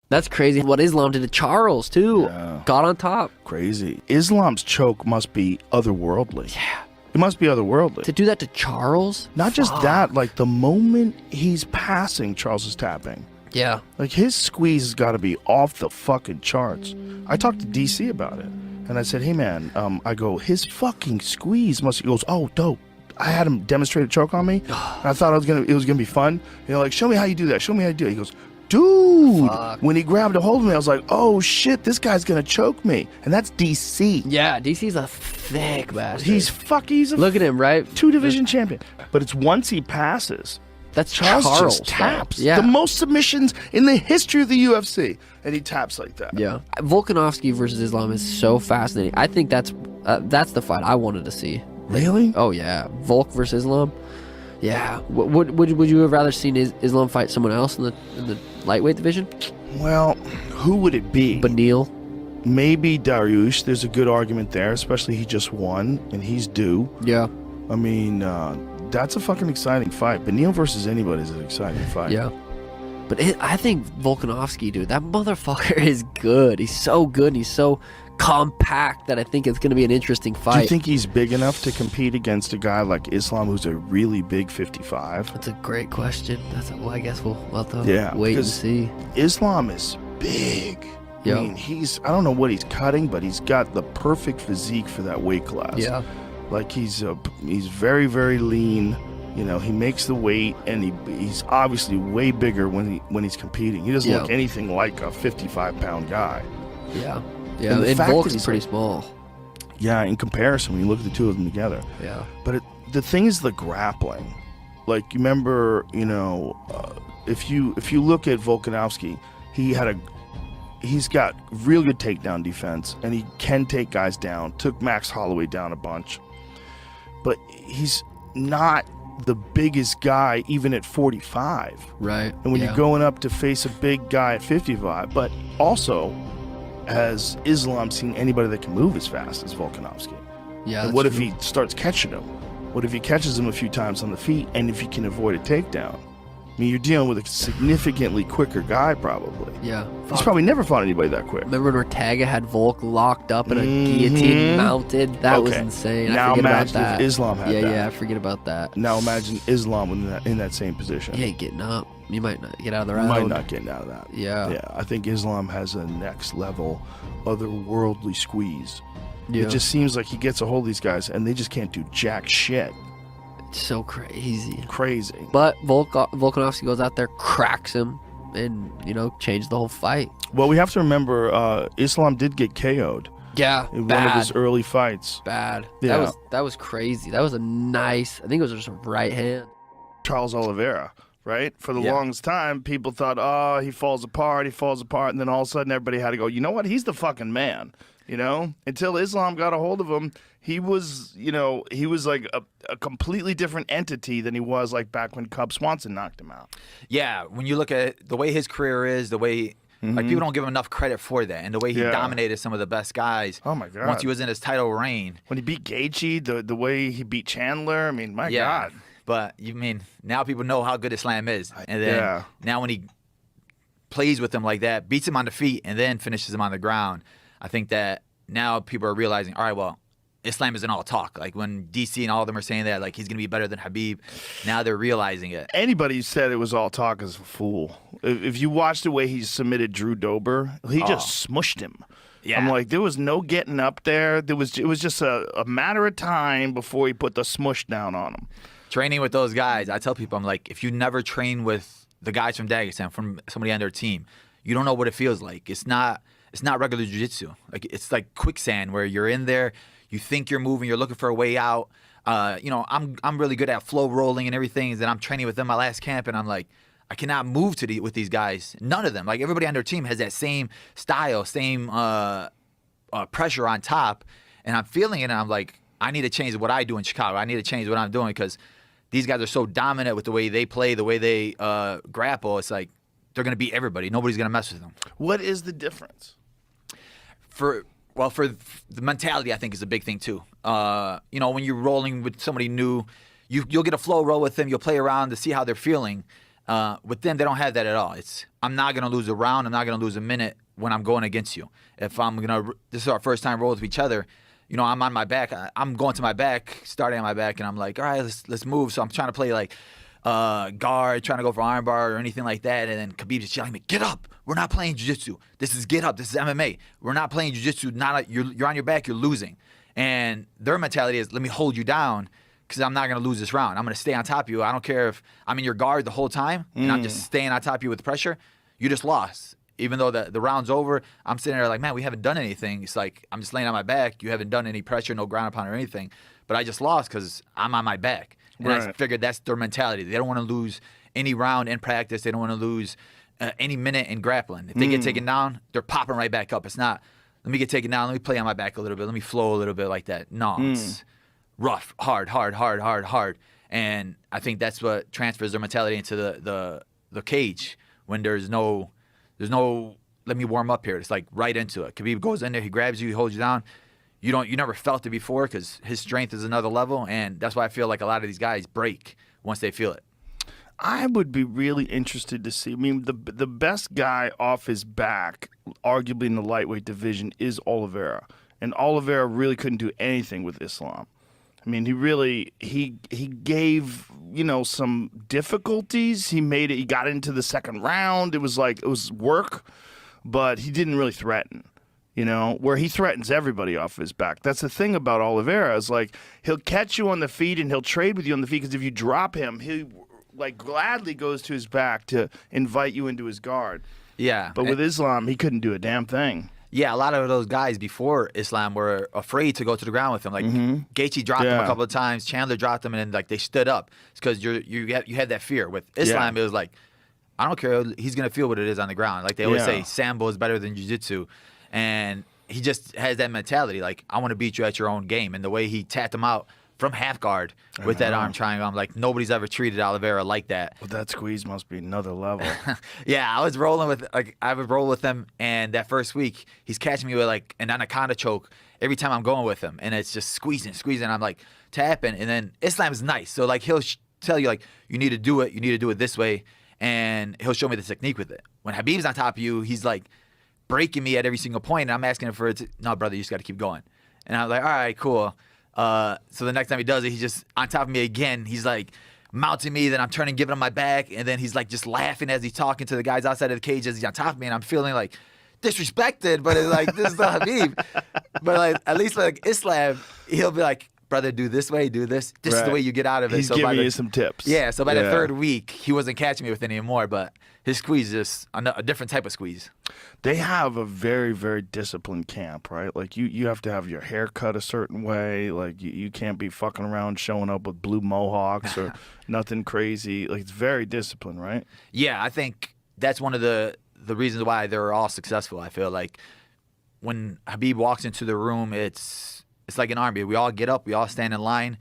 That's crazy. What Islam did to Charles, too. Yeah. Got on top. Crazy. Islam's choke must be otherworldly. Yeah. It must be otherworldly. To do that to Charles? Not just that, like the moment he's passing, Charles is tapping. Yeah. Like his squeeze has got to be off the fucking charts. I talked to DC about it, and I said, "Hey man, I go, his fucking squeeze must." He goes, "Oh, dope." I had him demonstrate a choke on me. And I thought it was gonna be fun. You know, like, show me how you do that. Show me how you do it. He goes, dude. Fuck. When he grabbed a hold of me, I was like, oh shit, this guy's gonna choke me. And that's DC. Yeah, DC's a thick bastard. He's a Look at him, right? 2-division champion. But it's once he passes. That's Charles just though. taps. Yeah. The most submissions in the history of the UFC. And he taps like that. Yeah. Volkanovski versus Islam is so fascinating. I think that's the fight I wanted to see. Really? Oh, yeah. Volk versus Islam. Yeah. Would you have rather seen Islam fight someone else in the lightweight division? Well, who would it be? Benil. Maybe Dariush. There's a good argument there, especially he just won and he's due. Yeah. I mean, that's a fucking exciting fight. Benil versus anybody is an exciting fight. Yeah. But I think Volkanovski, dude, that motherfucker is good. He's so good and he's so compact that I think it's going to be an interesting fight. Do you think he's big enough to compete against a guy like Islam, who's a really big 55? That's a great question. Well, I guess we'll have to wait and see. Islam is big. Yeah. I mean, I don't know what he's cutting, but he's got the perfect physique for that weight class. Yeah. Like he's very, very lean. You know, he makes the weight, and he's obviously way bigger when he's competing. He doesn't look anything like a 55-pound guy. Yeah. Yeah, and Volk is pretty small. Yeah, in comparison, when you look at the two of them together. Yeah. But the thing is the grappling. Like, you remember, you know, if you look at Volkanovski, he's got real good takedown defense, and he can take guys down. Took Max Holloway down a bunch. But he's not the biggest guy even at 45. Right. And when you're going up to face a big guy at 55, but also has Islam seen anybody that can move as fast as Volkanovski? Yeah. And what if he starts catching him? What if he catches him a few times on the feet, and if he can avoid a takedown? I mean, you're dealing with a significantly quicker guy, probably. Yeah. He's probably never fought anybody that quick. Remember when Ortega had Volk locked up in a guillotine mounted? That was insane. Now I forget imagine about that. if Islam had that. Yeah, I forget about that. Now imagine Islam in that same position. He ain't getting up. You might not get out of the round. Might not get out of that. Yeah. Yeah, I think Islam has a next level, otherworldly squeeze. Yeah. It just seems like he gets a hold of these guys, and they just can't do jack shit. It's so crazy. Crazy. But Volkanovski goes out there, cracks him, and, changes the whole fight. Well, we have to remember, Islam did get KO'd. Yeah, in bad. one of his early fights. Bad. Yeah. That was crazy. That was a nice, I think it was just a right hand. Charles Oliveira, right? For the longest time, people thought, oh, he falls apart, and then all of a sudden everybody had to go, you know what? He's the fucking man, Until Islam got a hold of him, he was, he was like a completely different entity than he was like back when Cub Swanson knocked him out. Yeah, when you look at the way his career is, the way... Like, people don't give him enough credit for that. And the way he dominated some of the best guys. Oh, my God. Once he was in his title reign. When he beat Gaethje, the way he beat Chandler, I mean, my God. But, now people know how good Islam is. And then now when he plays with him like that, beats him on the feet, and then finishes him on the ground, I think that now people are realizing, all right, well, Islam isn't all talk. Like, when DC and all of them are saying that, like, he's going to be better than Khabib, now they're realizing it. Anybody who said it was all talk is a fool. If you watch the way he submitted Drew Dober, he just smushed him. Yeah. I'm like, there was no getting up there. It was just a matter of time before he put the smush down on him. Training with those guys, I tell people, I'm like, if you never train with the guys from Dagestan, from somebody on their team, you don't know what it feels like. It's not regular jiu-jitsu. Like, it's like quicksand where you're in there, you think you're moving, you're looking for a way out. I'm really good at flow rolling and everything. And then I'm training with them my last camp, and I'm like, I cannot move with these guys. None of them. Like, everybody on their team has that same style, same pressure on top. And I'm feeling it, and I'm like, I need to change what I do in Chicago. I need to change what I'm doing because these guys are so dominant with the way they play, the way they grapple. It's like they're going to beat everybody. Nobody's going to mess with them. What is the difference? For the mentality, I think, is a big thing, too. When you're rolling with somebody new, you'll get a flow roll with them. You'll play around to see how they're feeling. With them, they don't have that at all. It's I'm not gonna lose a round. I'm not gonna lose a minute when I'm going against you. If I'm gonna, this is our first time roll with each other. You know, I'm on my back. I'm going to my back, starting on my back, and I'm like, all right, let's move. So I'm trying to play like guard, trying to go for armbar or anything like that. And then Khabib just yelling at me, get up. We're not playing jiu-jitsu. This is get up. This is MMA. We're not playing jiu-jitsu. You're on your back. You're losing. And their mentality is, let me hold you down because I'm not going to lose this round. I'm going to stay on top of you. I don't care if I'm in your guard the whole time and I'm just staying on top of you with pressure. You just lost. Even though the round's over, I'm sitting there like, man, we haven't done anything. It's like, I'm just laying on my back. You haven't done any pressure, no ground upon or anything. But I just lost because I'm on my back. And I figured that's their mentality. They don't want to lose any round in practice. They don't want to lose any minute in grappling. If they get taken down, they're popping right back up. It's not, let me get taken down. Let me play on my back a little bit. Let me flow a little bit like that. No, it's rough, hard. And I think that's what transfers their mentality into the cage when there's no let me warm up here. It's like right into it. Khabib goes in there, he grabs you, he holds you down. You never felt it before because his strength is another level, and that's why I feel like a lot of these guys break once they feel it. I would be really interested to see. I mean, the best guy off his back, arguably in the lightweight division, is Oliveira, and Oliveira really couldn't do anything with Islam. I mean, he gave some difficulties. He made it. He got into the second round. It was work, but he didn't really threaten. Where he threatens everybody off his back. That's the thing about Oliveira is like he'll catch you on the feet and he'll trade with you on the feet because if you drop him, he gladly goes to his back to invite you into his guard. Yeah. But with Islam, he couldn't do a damn thing. Yeah, a lot of those guys before Islam were afraid to go to the ground with him. Like Gaethje dropped him a couple of times, Chandler dropped him, and then they stood up. It's because you had that fear. With Islam, it was like, I don't care. He's gonna feel what it is on the ground. Like they always say, Sambo is better than jiu-jitsu. And he just has that mentality, like, I want to beat you at your own game. And the way he tapped him out from half guard with that arm triangle, I'm like, nobody's ever treated Oliveira like that. But that squeeze must be another level. Yeah, I would roll with him, and that first week, he's catching me with like an anaconda choke every time I'm going with him. And it's just squeezing. I'm like tapping. And then Islam's nice. So like he'll tell you, like, you need to do it this way. And he'll show me the technique with it. When Habib's on top of you, he's like breaking me at every single point, and I'm asking him for it to, no, brother, you just got to keep going. And I was like, all right, cool. So the next time he does it, he's just on top of me again. He's like mounting me, then I'm turning, giving him my back, and then he's like just laughing as he's talking to the guys outside of the cage as he's on top of me, and I'm feeling like disrespected, but it's like, this is the Habib. But like at least like Islam, he'll be like, brother, do this way, do this. This is the way you get out of it. He's giving you some tips. Yeah, so by the third week, he wasn't catching me with any more, but his squeeze is just a different type of squeeze. They have a very, very disciplined camp, right? Like you have to have your hair cut a certain way. Like you can't be fucking around showing up with blue mohawks or nothing crazy. Like it's very disciplined, right? Yeah, I think that's one of the reasons why they're all successful. I feel like when Habib walks into the room, it's like an army. We all get up, we all stand in line.